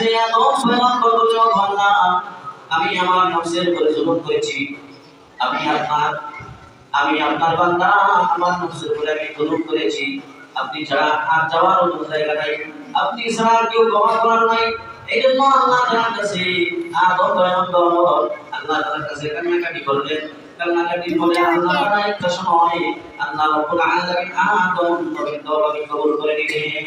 কাছে এত ভয়ানক করলেও আল্লাহ আমি আমার নফসের উপরে জুলুম করেছি, আমি আপনার বান্দা, আমার নফসের উপরে আমি জুলুম করেছি। আপনি ছাড়া আর যাওয়ার অন্য জায়গা নাই, আপনি ছাড়া কেউ ক্ষমা করার নাই। এই জন্য আল্লাহ তাআলার কাছে আদম পয়গম্বর আল্লাহ তাআলার কাছে কান্নাকাটি করলেন। কান্নাকাটি বলে আল্লাহ তাআলা একটা সময় আল্লাহ রাব্বুল আলামিন আদম নবীর তওবাকে কবুল করে নিলেন।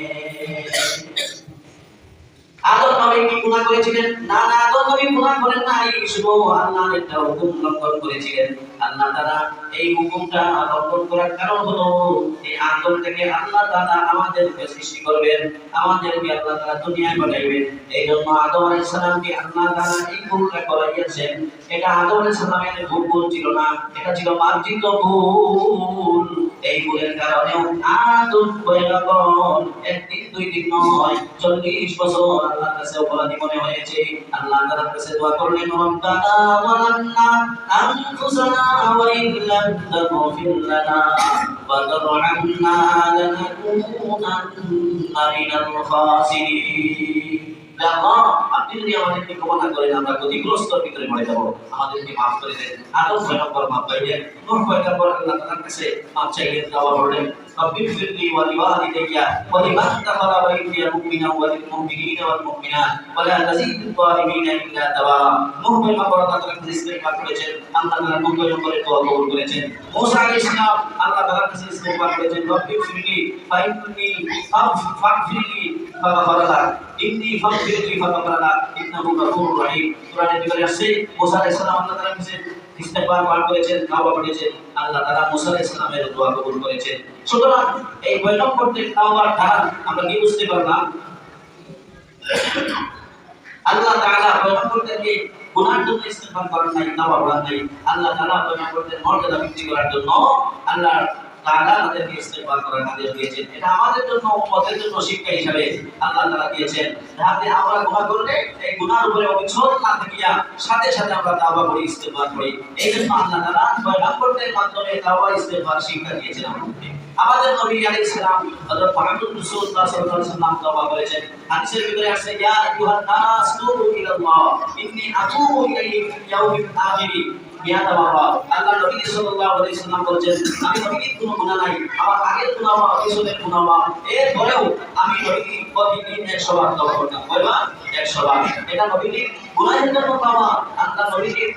আদম নবী কি গুনাহ করেছিলেন? না না, আদম নবী গুনাহ করেন নাই, শুধু আল্লাহর একটা হুকুম লঙ্ঘন করেছিলেন। আল্লাহ তাআলা এই হুকুমটা লঙ্ঘন করার কারণ হলো এই আদম থেকে আল্লাহ তাআলা আমাদেরকে সৃষ্টি করবেন, আমাদেরকে আল্লাহ তাআলা দুনিয়ায় পাঠাইবেন। এই জন্য আদম আলাইহিস সালামকে আল্লাহ তাআলা এই ভুলটা করাইয়াছেন। এটা আদম আলাইহিস সালামের ভুল ছিল না, এটা ছিল মার্জিত ভুল। এই ভুলের কারণে আদম পয়গম্বর একদিন দুই দিন নয় 40 বছর আল্লাহর কাছে অপরাধী মনে হয়েছে। আল্লাহ তাআলার কাছে দোয়া করলেন, রব্বানা যালামনা আনফুসানা ওয়া ইল্লাম তাগফির লানা ওয়া তারহামনা লানাকুনান্না মিনাল খাসিরিন। আল্লাহ, আপনি যদি আমাদেরকে ক্ষমা করেন আমরা ক্ষতিগ্রস্তর ভিতরে পড়ে যাব, আমাদেরকে মাফ করে দেন। আদম পয়গম্বর মাফ পাইলেন, নূহ পয়গম্বর আল্লাহ তাআলার কাছে মাফ চাইলেন, দোয়া করলেন, রব্বিগফিরলি ওয়া লিওয়ালিদাইয়া ওয়া লিমান দাখালা বাইতিয়া মুমিনান ওয়া লিল মুমিনিনা ওয়াল মুমিনাত ওয়া লা তাজিদুল যালিমিনা ইল্লা তাবারা। নূহ পয়গম্বর আল্লাহ তাআলার কাছে ইস্তিগফার করেছেন, আল্লাহ তাআলা নূহ পয়গম্বরের দোয়া কবুল করেছেন। মূসা আলাইহিস সালাম আল্লাহ তাআলার কাছে ইস্তিগফার করেছেন, রব্বিগফিরলি ফাইন্নি ফাগফিরলি ফাগফারা ইন্নী ফাগফিরলি ফাগফারা ইন্নাহু গফুরুর রহিম। সূরা নিকালে আছে মূসা আলাইহিস সালাম আল্লাহ তাআলার কাছে ইস্তিগফার করেছেন, তওবা করেছেন, আল্লাহ তাআলা মূসা আলাইহিস সালামের দোয়া কবুল করেছেন। সুতরাং এই পয়গম্বরদের তওবার ধারা আমরা কি বুঝতে পারলাম? আল্লাহ তাআলা পয়গম্বরদেরকে গুনার জন্য ইস্তিগফার করেন নাই, তওবা করেন নাই। আল্লাহ তাআলা পয়গম্বরদের মর্যাদা বৃদ্ধি করার জন্য আল্লাহ তাআলা তাদেরকে ইস্তিগফার করার আদেশ দিয়েছেন। এটা আমাদের জন্য, উম্মতের জন্য শিক্ষা হিসেবে আল্লাহ তাআলা দিয়েছেন, যাতে আমরা গুনাহ করলে এই গুনার উপরে অবিচল না থাকিয়া সাথে সাথে আমরা তওবা করি, ইস্তিগফার করি। এই জন্য আল্লাহ তাআলা পয়গম্বরদের মাধ্যমে তওবা ইস্তিগফার শিক্ষা দিয়েছেন আমাদেরকে। আমাদের নবী আলাইহিস সালাম হযরত মুহাম্মদ রাসূলুল্লাহ সাল্লাল্লাহু আলাইহি ওয়াসাল্লাম তওবা করেছেন। হাদিসের ভিতরে আছে, ইয়া আইয়ুহান নাস তুবু ইলাল্লাহ ইন্নী আতুবু ইলাইহি ফিল ইয়াউমিল আখির মিয়াতা মাররা। আল্লাহ নবী সাল্লাল্লাহু আলাইহি ওয়াসাল্লাম বলেছেন, আমি নবীর কোনো গুনাহ নাই, আমার আগের গুনাহ বা পিছনের গুনাহ বা এরপরেও আমি নবীর প্রতিদিন 100 বার তওবা করতাম। কয়বার? 100 বার। এটা নবীর গুনাহের জন্য তওবা, আল্লাহ নবীর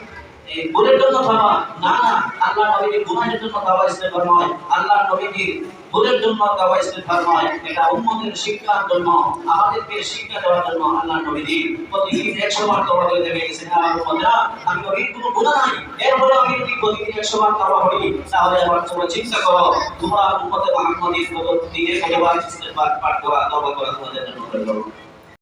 এই ভুলের জন্য তওবা না, না, আল্লাহ নবীর গুনাহের জন্য তওবা ইস্তিগফার নয়, আল্লাহ নবীর ভুলের জন্য তওবা ইস্তিগফার নয়। এটা উম্মতের শিক্ষার জন্য, আমাদেরকে শিক্ষা দেওয়ার জন্য আল্লাহ নবী প্রতিদিন 100 বার তওবা করে গেছেন। আমার উম্মতরা, আমি নবীর কোনো গুনাহ নাই, এরপরে আমি যদি প্রতিদিন 100 বার তওবা করি, তাহলে আবার তোমরা চিন্তা করো, তোমরা উম্মতে মুহাম্মদীর প্রতিদিন কতবার ইস্তিগফার পাঠ করা, তওবা করা তোমাদের জন্য হয়ে যাবে।